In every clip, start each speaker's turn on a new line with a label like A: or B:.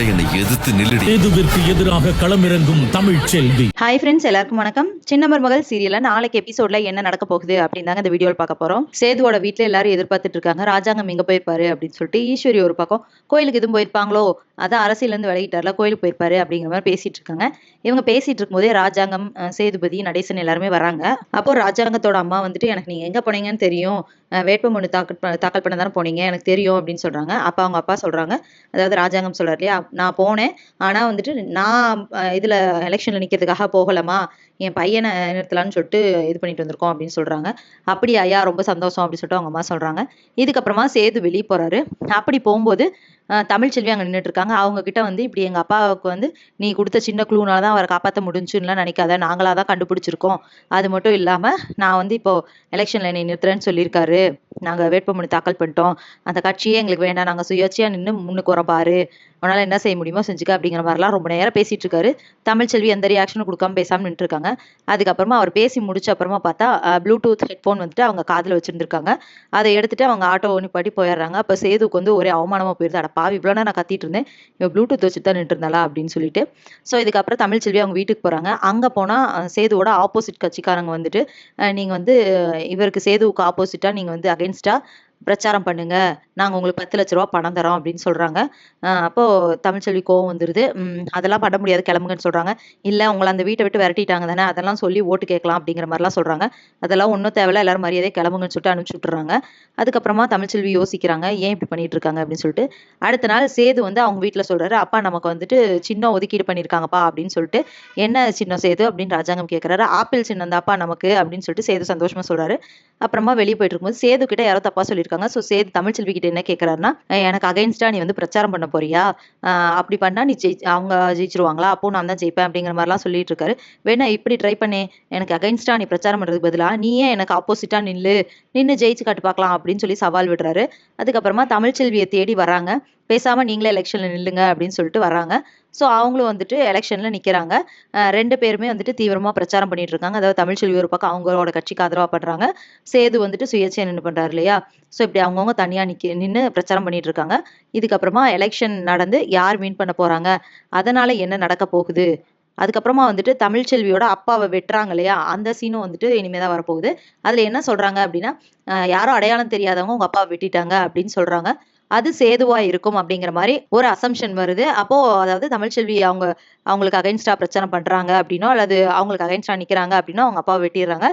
A: என்னை எதிர்த்து நில்லுடி.
B: சேதுவிற்கு எதிராக களமிறங்கும் தமிழ் செல்வி.
C: ஹாய் ஃப்ரெண்ட்ஸ், எல்லாருக்கும் வணக்கம். சின்ன மருமகள் சீரியல்ல நாளைக்கு எபிசோட்ல என்ன நடக்க போகுது அப்படின்னு தாங்க இந்த வீடியோவில் பார்க்க போறோம். சேதுவோட வீட்டுல எல்லாரும் எதிர்பார்த்துட்டு இருக்காங்க. ராஜாங்கம் எங்க போயிருப்பாரு அப்படின்னு சொல்லிட்டு. ஈஸ்வரி ஒரு பக்கம் கோயிலுக்கு எதுவும் போயிருப்பாங்களோ, அதான் அரசியல இருந்து விலகிட்டார்ல, கோயிலுக்கு போயிருப்பாரு அப்படிங்கிற மாதிரி பேசிட்டு இருக்காங்க. இவங்க பேசிட்டு இருக்கும்போதே ராஜாங்கம், சேதுபதி, நடேசன் எல்லாருமே வராங்க. அப்போ ராஜாங்கத்தோட அம்மா வந்துட்டு, எனக்கு நீங்க எங்க போனீங்கன்னு தெரியும், வேட்புமனு தாக்கல் பண்ண தானே போனீங்க, எனக்கு தெரியும் அப்படின்னு சொல்றாங்க. அப்ப அவங்க அப்பா சொல்றாங்க, அதாவது ராஜாங்கம் சொல்றாரு இல்லையா, நான் போனேன், ஆனா வந்துட்டு நான் இதுல எலெக்ஷன்ல நிக்கிறதுக்காக போகலமா, என் பையனை நிறுத்தலான்னு சொல்லிட்டு இது பண்ணிட்டு வந்திருக்கோம் அப்படின்னு சொல்றாங்க. அப்படி ஐயா, ரொம்ப சந்தோஷம் அப்படின்னு சொல்லிட்டு அவங்க அம்மா சொல்றாங்க. இதுக்கப்புறமா சேது வெளியே போறாரு. அப்படி போகும்போது தமிழ்ச்செல்வி அங்க நின்றுட்டு இருக்காங்க. அவங்க கிட்ட வந்து, இப்படி எங்க அப்பாவுக்கு வந்து நீ கொடுத்த சின்ன க்ளூனாலதான் அவரை காப்பாற்ற முடிஞ்சுன்னு நினைக்காத, நாங்களாதான் கண்டுபிடிச்சிருக்கோம். அது மட்டும் இல்லாம நான் வந்து இப்போ எலெக்ஷன்ல என்னை நிறுத்துறேன்னு சொல்லியிருக்காரு, நாங்க வேட்புமனு தாக்கல் பண்ணிட்டோம், அந்த கட்சியே எங்களுக்கு வேண்டாம், நாங்க சுயேட்சையா நின்று முன்னுக்கு வரோம் பாரு, உன்னால என்ன செய்ய முடியுமோ செஞ்சுக்க அப்படிங்கிற மாதிரிலாம் ரொம்ப நேரம் பேசிட்டு இருக்காரு. தமிழ்ச்செல்வி எந்த ரியாக்ஷனும் கொடுக்காம பேசாம நின்று இருக்காங்க. அதுக்கப்புறமா அவர் பேசி முடிச்ச அப்புறமா பார்த்தா ப்ளூடூத் ஹெட்ஃபோன் வந்துட்டு அவங்க காதுல வச்சிருந்திருக்காங்க. அதை எடுத்துட்டு அவங்க ஆட்டோ நிப்பாட்டி போயிடுறாங்க. அப்ப சேதுக்கு வந்து ஒரே அவமானமா போயிருது. அட பாவி, இவ்வளோ நான் கத்திட்டு இருந்தேன், இவன் ப்ளூடூத் வச்சுட்டு தான் நின்று இருந்தாளா அப்படின்னு சொல்லிட்டு. ஸோ இதுக்கப்புறம் தமிழ்ச்செல்வி அவங்க வீட்டுக்கு போறாங்க. அங்க போனா சேதுவோட ஆப்போசிட் கட்சிக்காரங்க வந்துட்டு, நீங்க வந்து இவருக்கு சேதுவுக்கு ஆப்போசிட்டா நீங்க வந்து அகைன்ஸ்டா பிரச்சாரம் பண்ணுங்க, நாங்க உங்களுக்கு 10 லட்ச ரூபா பணம் தரோம் அப்படின்னு சொல்றாங்க. அப்போ தமிழ்ச்செல்வி கோவம் வந்துருது. அதெல்லாம் பண்ண முடியாது, கிளம்புங்கன்னு சொல்றாங்க. இல்ல, உங்களை அந்த வீட்டை விட்டு விரட்டிட்டாங்க தானே, அதெல்லாம் சொல்லி ஓட்டு கேட்கலாம் அப்படிங்கிற மாதிரிலாம் சொல்றாங்க. அதெல்லாம் ஒன்றும் தேவையில்ல, எல்லாரும் மரியாதையை கிளம்புங்கன்னு சொல்லிட்டு அனுப்பிச்சு விட்டுறாங்க. அதுக்கப்புறமா தமிழ்ச்செல்வி யோசிக்கிறாங்க, ஏன் இப்படி பண்ணிட்டு இருக்காங்க அப்படின்னு சொல்லிட்டு. அடுத்த நாள் சேது வந்து அவங்க வீட்டுல சொல்றாரு, அப்பா நமக்கு வந்துட்டு சின்னம் ஒதுக்கீடு பண்ணிருக்காங்கப்பா அப்படின்னு சொல்லிட்டு. என்ன சின்னம் சேது அப்படின்னு ராஜாங்கம் கேட்கிறாரு. ஆப்பிள் சின்னம் தாப்பா நமக்கு அப்படின்னு சொல்லிட்டு சேது சந்தோஷமா சொல்றாரு. அப்புறமா வெளியே போயிட்டு இருக்கும்போது சேது கிட்ட யாரோ தப்பா சொல்லியிருக்காங்க. ஸோ சேது தமிழ்ச்செல்வி கிட்ட என்ன கேட்கிறாருன்னா, எனக்கு அகைன்ஸ்டா நீ வந்து பிரச்சாரம் பண்ண போறியா, அப்படி பண்ணா நீ அவங்க ஜெயிச்சிருவாங்களா, அப்போ நான் தான் ஜெயிப்பேன் அப்படிங்கிற மாதிரிலாம் சொல்லிட்டு இருக்காரு. வேணா இப்படி ட்ரை பண்ணி, எனக்கு அகைன்ஸ்டா நீ பிரச்சாரம் பண்றதுக்கு பதிலா நீயே எனக்கு ஆப்போசிட்டா நின்று ஜெயிச்சு காட்டு பார்க்கலாம் அப்படின்னு சொல்லி சவால் விடுறாரு. அதுக்கப்புறமா தமிழ்ச்செல்வியை தேடி வராங்க. பேசாம நீங்களே எலெக்ஷன்ல நில்லுங்க அப்படின்னு சொல்லிட்டு வராங்க. ஸோ அவங்களும் வந்துட்டு எலெக்ஷன்ல நிக்கிறாங்க. 2 பேருமே வந்துட்டு தீவிரமா பிரச்சாரம் பண்ணிட்டு இருக்காங்க. அதாவது தமிழ்ச்செல்வி ஒரு பக்கம் அவங்களோட கட்சிக்கு ஆதரவா பண்றாங்க, சேது வந்துட்டு சுயேட்சையா நின்று பண்றாரு இல்லையா. ஸோ இப்படி அவங்கவுங்க தனியா நின்று பிரச்சாரம் பண்ணிட்டு இருக்காங்க. இதுக்கப்புறமா எலெக்ஷன் நடந்து யார் வின் பண்ண போறாங்க, அதனால என்ன நடக்க போகுது, அதுக்கப்புறமா வந்துட்டு தமிழ்ச்செல்வியோட அப்பாவை வெட்டுறாங்க இல்லையா, அந்த சீனும் வந்துட்டு இனிமேதான் வரப்போகுது. அதுல என்ன சொல்றாங்க அப்படின்னா, யாரோ அடையாளம் தெரியாதவங்க உங்க அப்பாவை வெட்டிட்டாங்க அப்படின்னு சொல்றாங்க. அது சேதுவா இருக்கும் அப்படிங்கிற மாதிரி ஒரு அசம்ஷன் வருது. அப்போ அதாவது தமிழ்ச்செல்வி அவங்களுக்கு அகைன்ஸ்டா பிரச்சாரம் பண்றாங்க அப்படின்னோ, அல்லது அவங்களுக்கு அகைன்ஸ்டா நிக்கிறாங்க அப்படின்னோ அவங்க அப்பாவை வெட்டிடுறாங்க.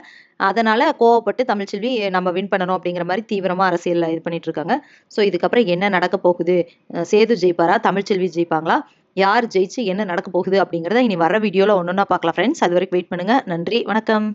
C: அதனால கோவப்பட்டு தமிழ்ச்செல்வி நம்ம வின் பண்ணணும் அப்படிங்கிற மாதிரி தீவிரமா அரசியல்ல இது பண்ணிட்டு இருக்காங்க. ஸோ இதுக்கப்புறம் என்ன நடக்க போகுது, சேது ஜெயிப்பாரா, தமிழ்ச்செல்வி ஜெயிப்பாங்களா, யார் ஜெயிச்சு என்ன நடக்க போகுது அப்படிங்கிறத இனி வர வீடியோல ஒன்னொன்னா பார்க்கலாம் ஃப்ரெண்ட்ஸ். அது வரைக்கும் வெயிட் பண்ணுங்க. நன்றி, வணக்கம்.